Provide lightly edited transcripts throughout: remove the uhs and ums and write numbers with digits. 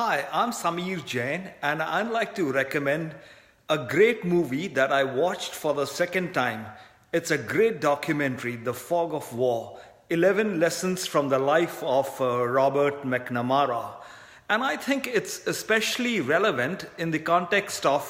Hi, I'm Samir Jain, and I'd like to recommend a great movie that I watched for the second time. It's a great documentary, The Fog of War 11 Lessons from the Life of Robert McNamara. And I think it's especially relevant in the context of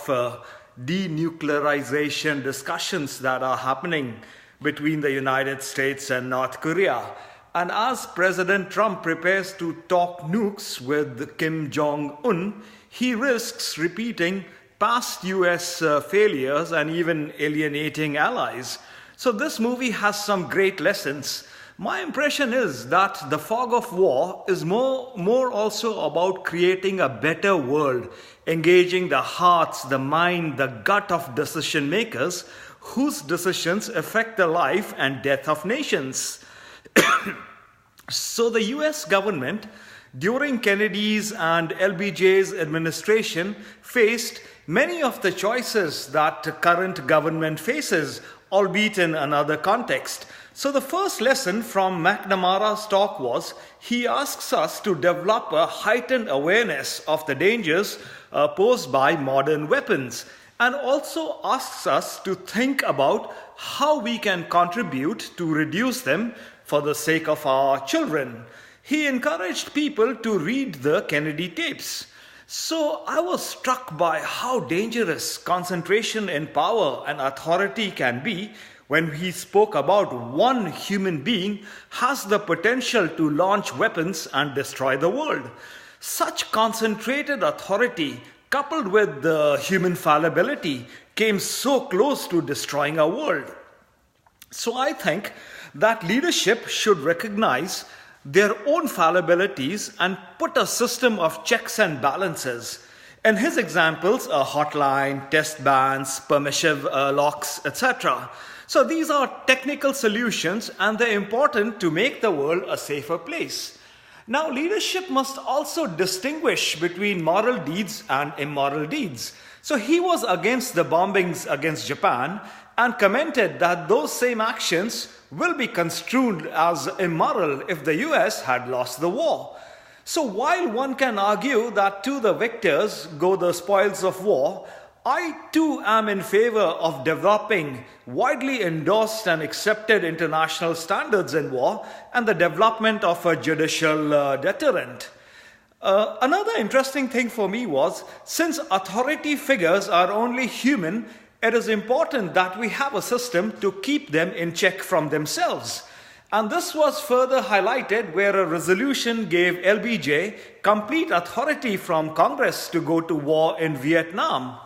denuclearization discussions that are happening between the United States and North Korea. And as President Trump prepares to talk nukes with Kim Jong un, he risks repeating past US failures and even alienating allies. So, this movie has some great lessons. My impression is that The Fog of War is more also about creating a better world, engaging the hearts, the mind, the gut of decision makers whose decisions affect the life and death of nations. So the US government during Kennedy's and LBJ's administration faced many of the choices that current government faces, albeit in another context. So the first lesson from McNamara's talk was he asks us to develop a heightened awareness of the dangers posed by modern weapons, and also asks us to think about how we can contribute to reduce them for the sake of our children. He encouraged people to read the Kennedy tapes. So I was struck by how dangerous concentration in power and authority can be when he spoke about one human being has the potential to launch weapons and destroy the world. Such concentrated authority coupled with the human fallibility came so close to destroying our world. So I think that leadership should recognize their own fallibilities and put a system of checks and balances. In his examples, a hotline, test bans, permissive locks, etc. So these are technical solutions and they're important to make the world a safer place. Now, leadership must also distinguish between moral deeds and immoral deeds. So he was against the bombings against Japan and commented that those same actions will be construed as immoral if the US had lost the war. So while one can argue that to the victors go the spoils of war, I too am in favor of developing widely endorsed and accepted international standards in war and the development of a judicial deterrent. Another interesting thing for me was, since authority figures are only human, it is important that we have a system to keep them in check from themselves. And this was further highlighted where a resolution gave LBJ complete authority from Congress to go to war in Vietnam.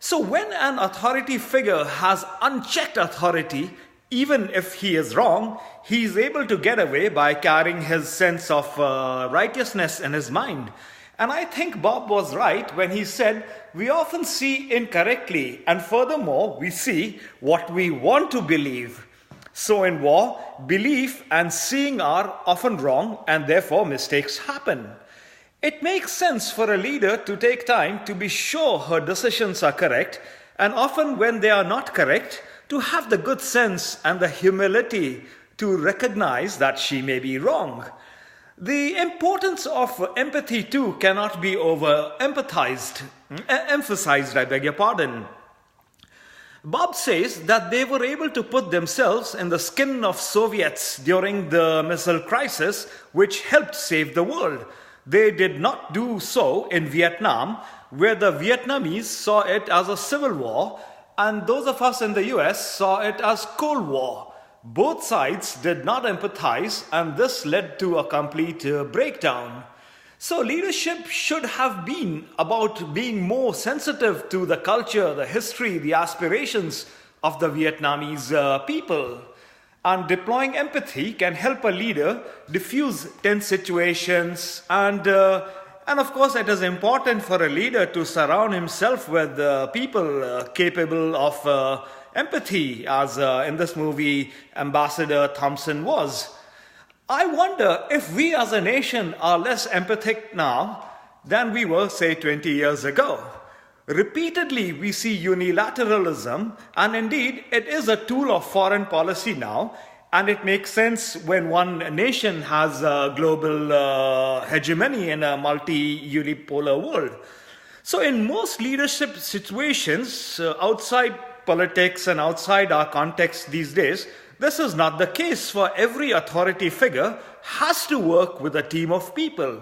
So when an authority figure has unchecked authority, even if he is wrong, he is able to get away by carrying his sense of righteousness in his mind. And I think Bob was right when he said, we often see incorrectly, and furthermore, we see what we want to believe. So in war, belief and seeing are often wrong, and therefore mistakes happen. It makes sense for a leader to take time to be sure her decisions are correct, and often when they are not correct, to have the good sense and the humility to recognize that she may be wrong. The importance of empathy too cannot be emphasized, I beg your pardon. Bob says that they were able to put themselves in the skin of Soviets during the missile crisis, which helped save the world. They did not do so in Vietnam, where the Vietnamese saw it as a civil war, and those of us in the US saw it as Cold War. Both sides did not empathize, and this led to a complete breakdown. So leadership should have been about being more sensitive to the culture, the history, the aspirations of the Vietnamese people. And deploying empathy can help a leader diffuse tense situations. And of course, it is important for a leader to surround himself with people capable of empathy, as in this movie Ambassador Thompson was. I wonder if we as a nation are less empathic now than we were, say, 20 years ago. Repeatedly, we see unilateralism, and indeed, it is a tool of foreign policy now, And it makes sense when one nation has a global hegemony in a multi-unipolar world. So in most leadership situations, outside politics and outside our context these days, this is not the case, for every authority figure has to work with a team of people.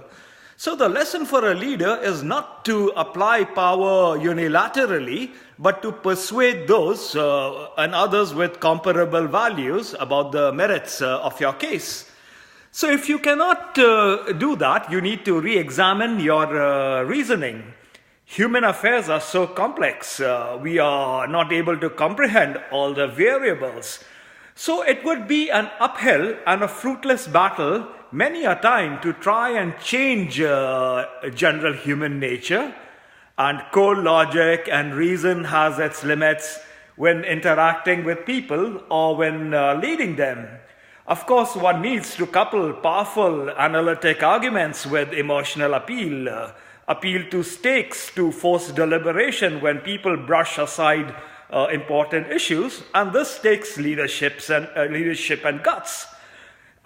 So the lesson for a leader is not to apply power unilaterally, but to persuade those and others with comparable values about the merits of your case. So if you cannot do that, you need to re-examine your reasoning. Human affairs are so complex, we are not able to comprehend all the variables. So it would be an uphill and a fruitless battle many a time to try and change general human nature. And cold logic and reason has its limits when interacting with people or when leading them. Of course, one needs to couple powerful analytic arguments with emotional appeal, appeal to stakes to force deliberation when people brush aside important issues, and this takes leadership and guts.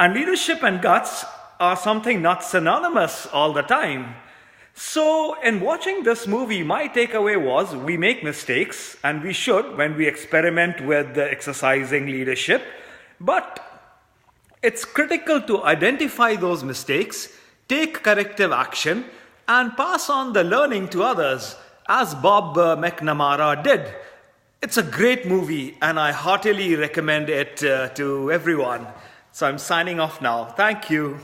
And leadership and guts are something not synonymous all the time. So in watching this movie, my takeaway was we make mistakes, and we should when we experiment with exercising leadership, but it's critical to identify those mistakes, take corrective action, and pass on the learning to others, as Bob McNamara did. It's a great movie, and I heartily recommend it to everyone. So I'm signing off now. Thank you.